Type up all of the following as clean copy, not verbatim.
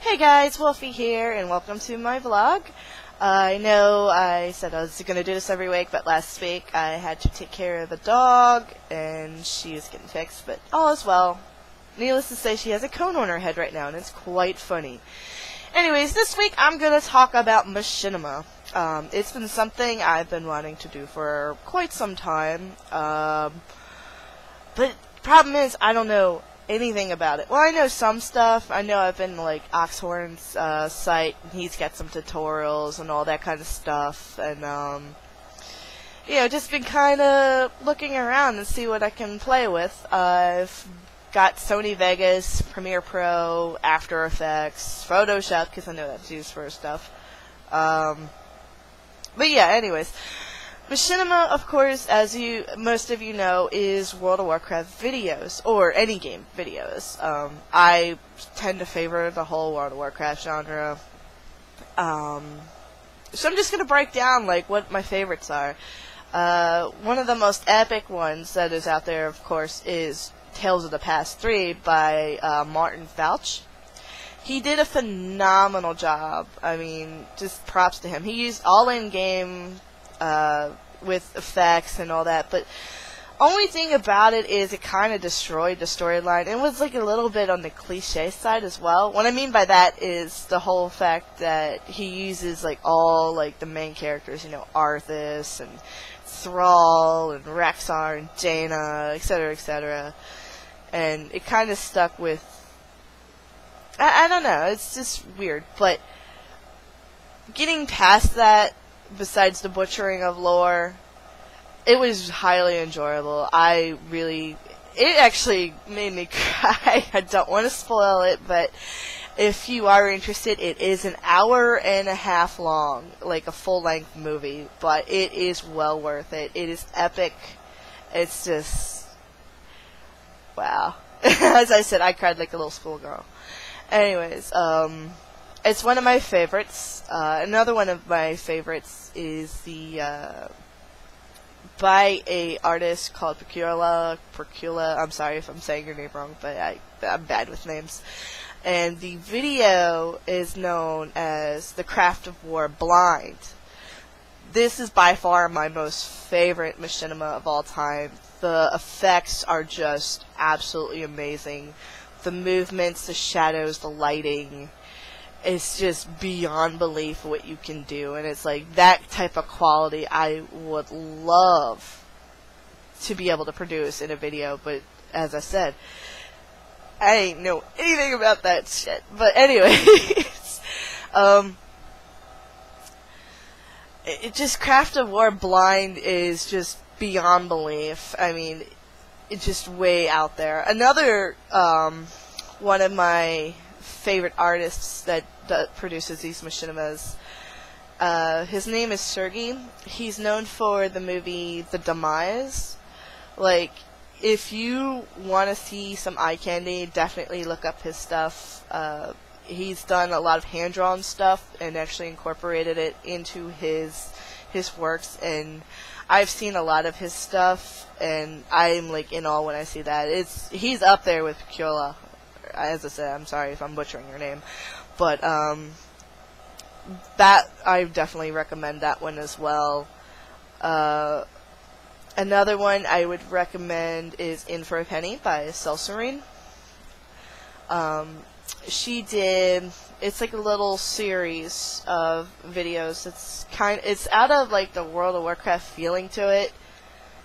Hey guys, Wolfie here, and welcome to my vlog. I know I said I was going to do this every week, but last week I had to take care of a dog, and she was getting fixed, but all is well. Needless to say, she has a cone on her head right now, and it's quite funny. Anyways, this week I'm going to talk about machinima. It's been something I've been wanting to do for quite some time, but the problem is I don't know anything about it. Well, I know some stuff. I know I've been to, like, Oxhorn's site, and he's got some tutorials and all that kind of stuff, and just been kind of looking around and see what I can play with. I've got Sony Vegas, Premiere Pro, After Effects, Photoshop, because I know that's used for stuff. But yeah, anyways. Machinima, of course, as most of you know, is World of Warcraft videos, or any game videos. I tend to favor the whole World of Warcraft genre. So I'm just going to break down, like, what my favorites are. One of the most epic ones that is out there, of course, is Tales of the Past 3 by Martin Fauch. He did a phenomenal job. I mean, just props to him. He used all in-game with effects and all that, but only thing about it is it kind of destroyed the storyline. It was like a little bit on the cliche side as well. What I mean by that is the whole fact that he uses like all like the main characters, Arthas and Thrall and Rexar and Jaina, etc., etc. And it kind of stuck with, I don't know, it's just weird, but getting past that, besides the butchering of lore, it was highly enjoyable. It actually made me cry. I don't want to spoil it, but if you are interested, it is an hour and a half long, like a full-length movie, but it is well worth it. It is epic. It's just, wow. As I said, I cried like a little schoolgirl. Anyways, it's one of my favorites. Another one of my favorites is by a artist called Procula. I'm sorry if I'm saying your name wrong, but I'm bad with names. And the video is known as The Craft of War Blind. This is by far my most favorite machinima of all time. The effects are just absolutely amazing. The movements, the shadows, the lighting. It's just beyond belief what you can do, and it's like that type of quality I would love to be able to produce in a video, but as I said, I ain't know anything about that shit. But anyways, Craft of War Blind is just beyond belief. I mean, it's just way out there. Another, one of my favorite artists that produces these machinimas. His name is Sergey. He's known for the movie The Demise. Like, if you want to see some eye candy, definitely look up his stuff. He's done a lot of hand-drawn stuff and actually incorporated it into his works, and I've seen a lot of his stuff, and I'm like in awe when I see that. He's up there with Procula. As I said, I'm sorry if I'm butchering your name, but that I definitely recommend that one as well. Another one I would recommend is In for a Penny by Selserine. It's like a little series of videos. It's out of like the World of Warcraft feeling to it,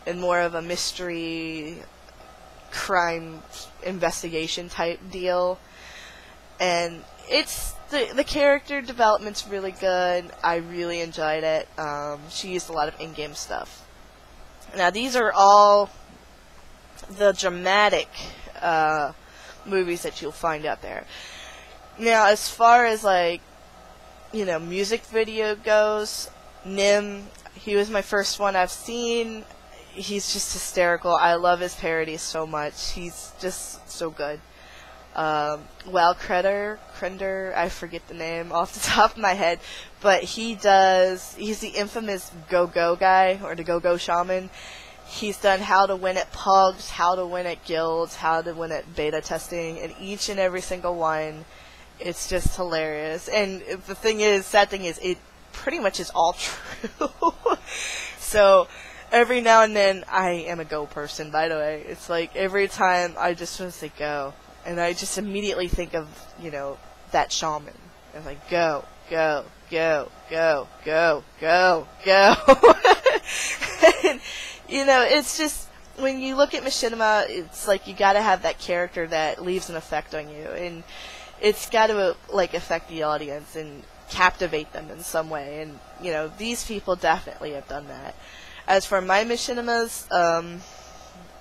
and more of a mystery crime investigation type deal, and the character development's really good. I really enjoyed it. She used a lot of in-game stuff. Now these are all the dramatic movies that you'll find out there. Now as far as like music video goes, Nim, he was my first one I've seen. He's just hysterical. I love his parodies so much. He's just so good. Krender, I forget the name off the top of my head, but he's the infamous go-go guy, or the go-go shaman. He's done How to Win at Pugs, How to Win at Guilds, How to Win at beta testing, and each and every single one It's just hilarious. And the thing is, sad thing is, it pretty much is all true. So every now and then, I am a go person, by the way. It's like every time I just want to say go, and I just immediately think of, you know, that shaman. And like, go, go, go, go, go, go, go. And, you know, it's just, when you look at Machinima, it's like you gotta have that character that leaves an effect on you. And it's gotta, like, affect the audience and captivate them in some way. And, you know, these people definitely have done that. As for my Machinimas,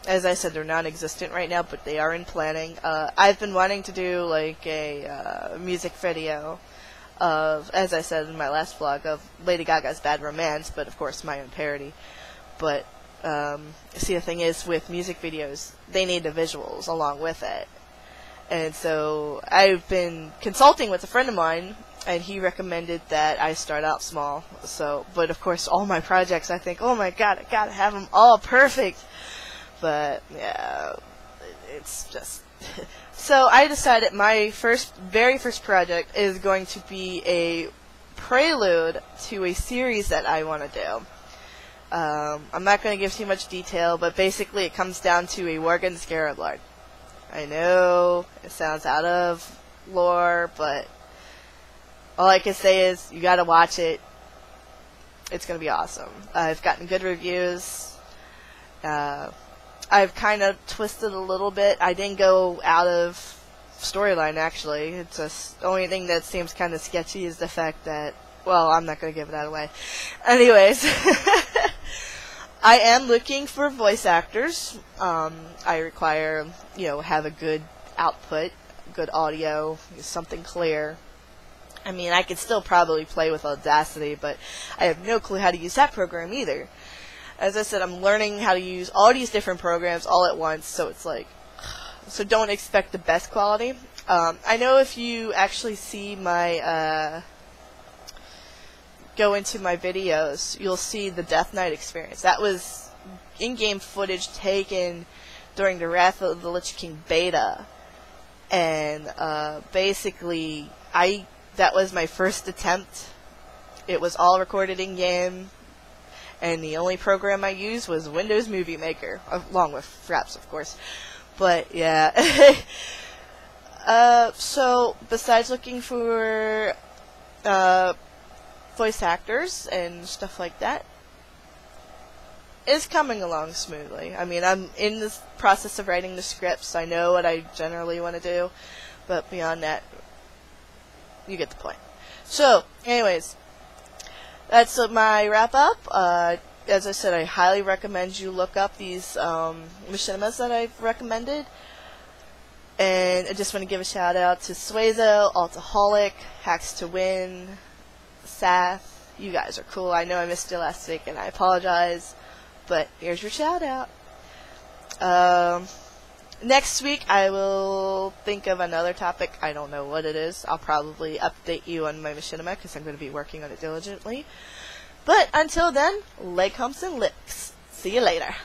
as I said, they're non-existent right now, but they are in planning. I've been wanting to do, like, a music video of, as I said in my last vlog, of Lady Gaga's Bad Romance, but of course my own parody. But, see, the thing is, with music videos, they need the visuals along with it. And so, I've been consulting with a friend of mine, and he recommended that I start out small. So, but of course, all my projects, I think, oh my god, I gotta have them all perfect. But, yeah, it's just... So, I decided my very first project is going to be a prelude to a series that I want to do. I'm not going to give too much detail, but basically it comes down to a Worgen Scarab Lord. I know it sounds out of lore, but all I can say is you gotta watch it. It's gonna be awesome. I've gotten good reviews. I've kind of twisted a little bit. I didn't go out of storyline, actually. It's just the only thing that seems kind of sketchy is the fact that, well, I'm not gonna give that away. Anyways. I am looking for voice actors. I require, you know, have a good output, good audio, something clear. I mean, I could still probably play with Audacity, but I have no clue how to use that program either. As I said, I'm learning how to use all these different programs all at once, so it's like, so don't expect the best quality. I know if you actually see my, go into my videos, you'll see the Death Knight experience. That was in-game footage taken during the Wrath of the Lich King beta. And basically, that was my first attempt. It was all recorded in-game, and the only program I used was Windows Movie Maker, along with Fraps, of course. But, yeah. So, besides looking for voice actors and stuff like that, is coming along smoothly. I mean, I'm in the process of writing the scripts. I know what I generally want to do, but beyond that, you get the point. So, anyways, that's my wrap up. As I said, I highly recommend you look up these machinimas that I've recommended. And I just want to give a shout out to Suezo, Altaholic, Hacks to Win, Sath. You guys are cool. I know I missed you last week and I apologize, but here's your shout out. Next week I will think of another topic. I don't know what it is. I'll probably update you on my machinima because I'm going to be working on it diligently. But until then, leg humps and licks. See you later.